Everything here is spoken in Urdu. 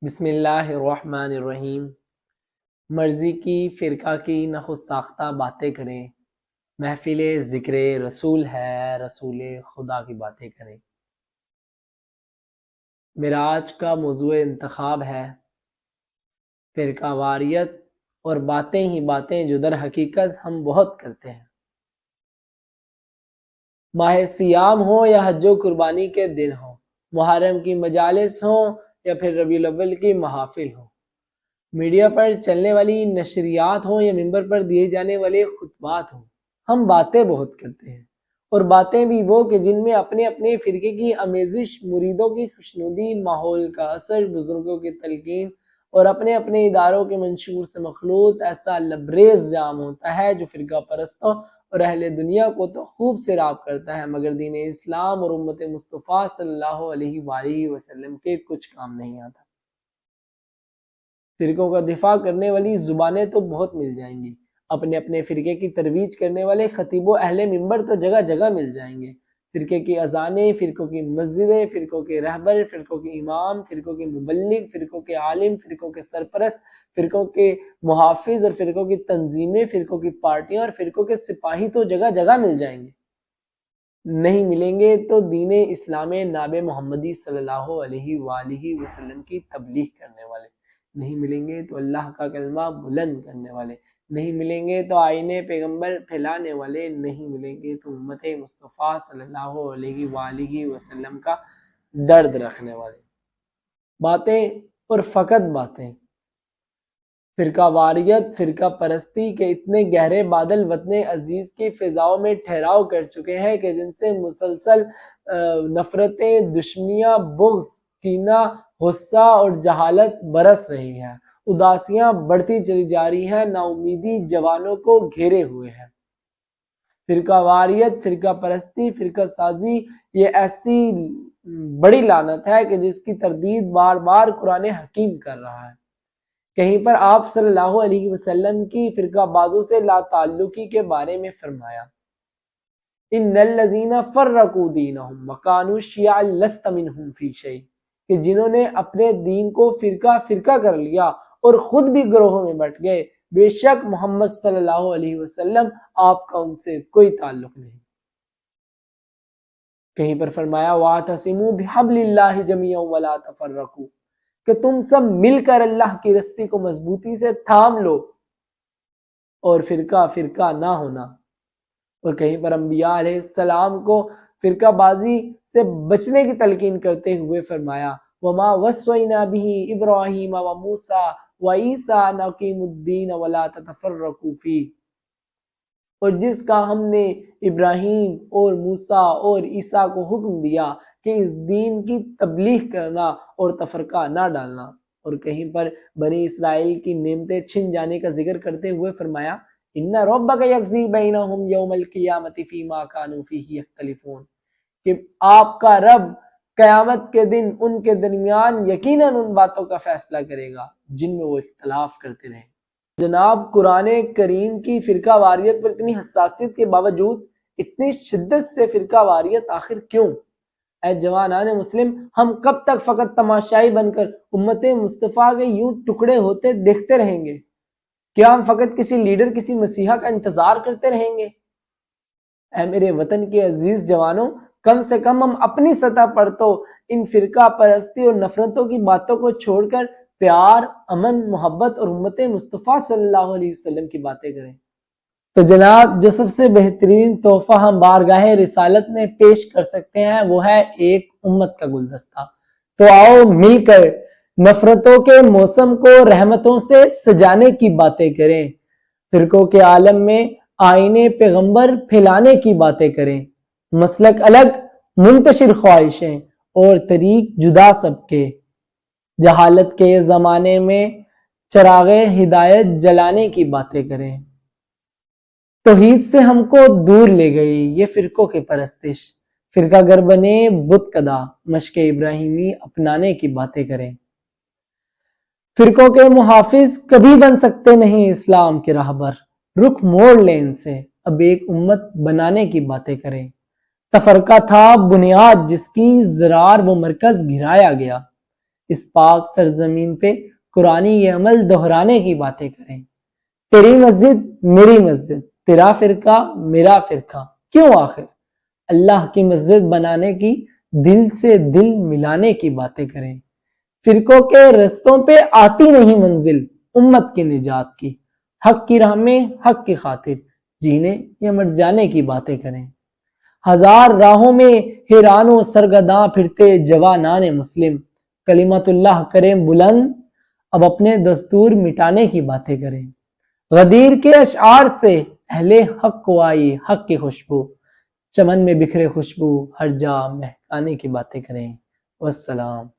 بسم اللہ الرحمن الرحیم۔ مرضی کی فرقہ کی نہ خود ساختہ باتیں کریں، محفل ذکر رسول ہے، رسول خدا کی باتیں کریں۔ میرا آج کا موضوع انتخاب ہے فرقہ واریت اور باتیں ہی باتیں جو در حقیقت ہم بہت کرتے ہیں۔ ماہ سیام ہو یا حج و قربانی کے دن ہو، محرم کی مجالس ہوں یا پھر ربیع الاول کی محافل ہوں، میڈیا پر چلنے والی نشریات ہوں یا ممبر پر دیے جانے والے خطبات ہوں، ہم باتیں بہت کرتے ہیں، اور باتیں بھی وہ کہ جن میں اپنے اپنے فرقے کی آمیزش، مریدوں کی خوشنودی، ماحول کا اثر، بزرگوں کی تلقین اور اپنے اپنے اداروں کے منشور سے مخلوط ایسا لبریز جام ہوتا ہے جو فرقہ پرستوں اور اہل دنیا کو تو خوب سیراب کرتا ہے، مگر دین اسلام اور امت مصطفیٰ صلی اللہ علیہ وآلہ وسلم کے کچھ کام نہیں آتا۔ فرقوں کا دفاع کرنے والی زبانیں تو بہت مل جائیں گی، اپنے اپنے فرقے کی ترویج کرنے والے خطیب و اہل منبر تو جگہ جگہ مل جائیں گے، فرقے کی اذانیں، فرقوں کی مسجدیں، فرقوں کے رہبر، فرقوں کے امام، فرقوں کے مبلغ، فرقوں کے عالم، فرقوں کے سرپرست، فرقوں کے محافظ اور فرقوں کی تنظیمیں، فرقوں کی پارٹیاں اور فرقوں کے سپاہی تو جگہ جگہ مل جائیں گے۔ نہیں ملیں گے تو دین اسلام ناب محمدی صلی اللہ علیہ وآلہ وسلم کی تبلیغ کرنے والے، نہیں ملیں گے تو اللہ کا کلمہ بلند کرنے والے، نہیں ملیں گے تو آئین پیغمبر پھیلانے والے، نہیں ملیں گے تو امت مصطفیٰ صلی اللہ علیہ وآلہ وسلم کا درد رکھنے والے۔ باتیں اور فقط باتیں۔ فرقہ واریت، فرقہ پرستی کے اتنے گہرے بادل وطن عزیز کی فضاؤں میں ٹھہراؤ کر چکے ہیں کہ جن سے مسلسل نفرتیں، دشمنیاں، بغض، کینہ، غصہ اور جہالت برس رہی ہے، اداسیاں بڑھتی چلی جا رہی ہیں، نا امیدی جوانوں کو گھیرے ہوئے ہے۔ فرقہ واریت، فرقہ پرستی، فرقہ سازی یہ ایسی بڑی لعنت ہے کہ جس کی تردید بار بار قرآن حکیم کر رہا ہے۔ کہیں پر آپ صلی اللہ علیہ وسلم کی فرقہ بازوں سے لا تعلقی کے بارے میں فرمایا، ان الذین فرقوا دینہم وکانوا شیعا لست منہم فی شیء، کہ جنہوں نے اپنے دین کو فرقہ فرقہ کر لیا اور خود بھی گروہوں میں بٹ گئے، بے شک محمد صلی اللہ علیہ وسلم آپ کا ان سے کوئی تعلق نہیں۔ کہیں پر فرمایا وَاعْتَصِمُوا بِحَبْلِ اللَّهِ جَمِيعًا وَلَا تَفَرَّقُوا، کہ تم سب مل کر اللہ کی رسی کو مضبوطی سے تھام لو اور فرقہ فرقہ نہ ہونا۔ اور کہیں پر انبیاء علیہ السلام کو فرقہ بازی سے بچنے کی تلقین کرتے ہوئے فرمایا وَمَا وَصَّيْنَا بِهِ إِبْرَاهِيمَ وَمُوسَىٰ وَعِيسَىٰ أَنْ أَقِيمُوا الدِّينَ وَلَا تَتَفَرَّقُوا فِيهِ، اور جس کا ہم نے ابراہیم اور موسیٰ اور عیسیٰ کو حکم دیا کہ اس دین کی تبلیغ کرنا اور تفرقہ نہ ڈالنا۔ اور کہیں پر بنی اسرائیل کی نعمتیں چھن جانے کا ذکر کرتے ہوئے فرمایا ان ربک یقضی بینہم یوم القیامۃ فیما کانوا فیہ یختلفون، کہ آپ کا رب قیامت کے دن ان کے درمیان یقیناً ان باتوں کا فیصلہ کرے گا جن میں وہ اختلاف کرتے رہے۔ جناب قرآن کریم کی فرقہ واریت پر اتنی حساسیت کے باوجود اتنی شدت سے فرقہ واریت آخر کیوں؟ اے جوانان مسلم، ہم کب تک فقط تماشائی بن کر امت مصطفیٰ کے یوں ٹکڑے ہوتے دیکھتے رہیں گے؟ کیا ہم فقط کسی لیڈر، کسی مسیحا کا انتظار کرتے رہیں گے؟ اے میرے وطن کے عزیز جوانوں، کم سے کم ہم اپنی سطح پر تو ان فرقہ پرستی اور نفرتوں کی باتوں کو چھوڑ کر پیار، امن، محبت اور امت مصطفیٰ صلی اللہ علیہ وسلم کی باتیں کریں۔ تو جناب جو سب سے بہترین تحفہ ہم بارگاہ رسالت میں پیش کر سکتے ہیں وہ ہے ایک امت کا گلدستہ۔ تو آؤ مل کر نفرتوں کے موسم کو رحمتوں سے سجانے کی باتیں کریں، فرقوں کے عالم میں آئین پیغمبر پھیلانے کی باتیں کریں، مسلک الگ، منتشر خواہشیں اور طریق جدا سب کے، جہالت کے زمانے میں چراغ ہدایت جلانے کی باتیں کریں۔ توحید سے ہم کو دور لے گئی یہ فرقوں کی پرستش، فرقہ گر بنے بت کدا، مشق ابراہیمی اپنانے کی باتیں کریں۔ فرقوں کے محافظ کبھی بن سکتے نہیں اسلام کے راہبر، رخ موڑ لیں ان سے، اب ایک امت بنانے کی باتیں کریں۔ تفرقہ تھا بنیاد جس کی زرار و مرکز گرایا گیا، اس پاک سرزمین پہ قرآنی یہ عمل دہرانے کی باتیں کریں۔ تیری مسجد میری مسجد، تیرا فرقہ میرا فرقہ، کیوں آخر؟ اللہ کی مسجد بنانے کی، دل سے دل ملانے کی باتیں کریں۔ فرقوں کے رستوں پہ آتی نہیں منزل امت کی نجات کی، حق کی راہ میں حق کی خاطر جینے یا مر جانے کی باتیں کریں۔ ہزار راہوں میں حیران و سرگرداں پھرتے جوانان مسلم، کلمت اللہ کریں بلند، اب اپنے دستور مٹانے کی باتیں کریں۔ غدیر کے اشعار سے اہل حق کو آئی حق کی خوشبو، چمن میں بکھرے خوشبو ہر جا مہکانے کی باتیں کریں۔ والسلام۔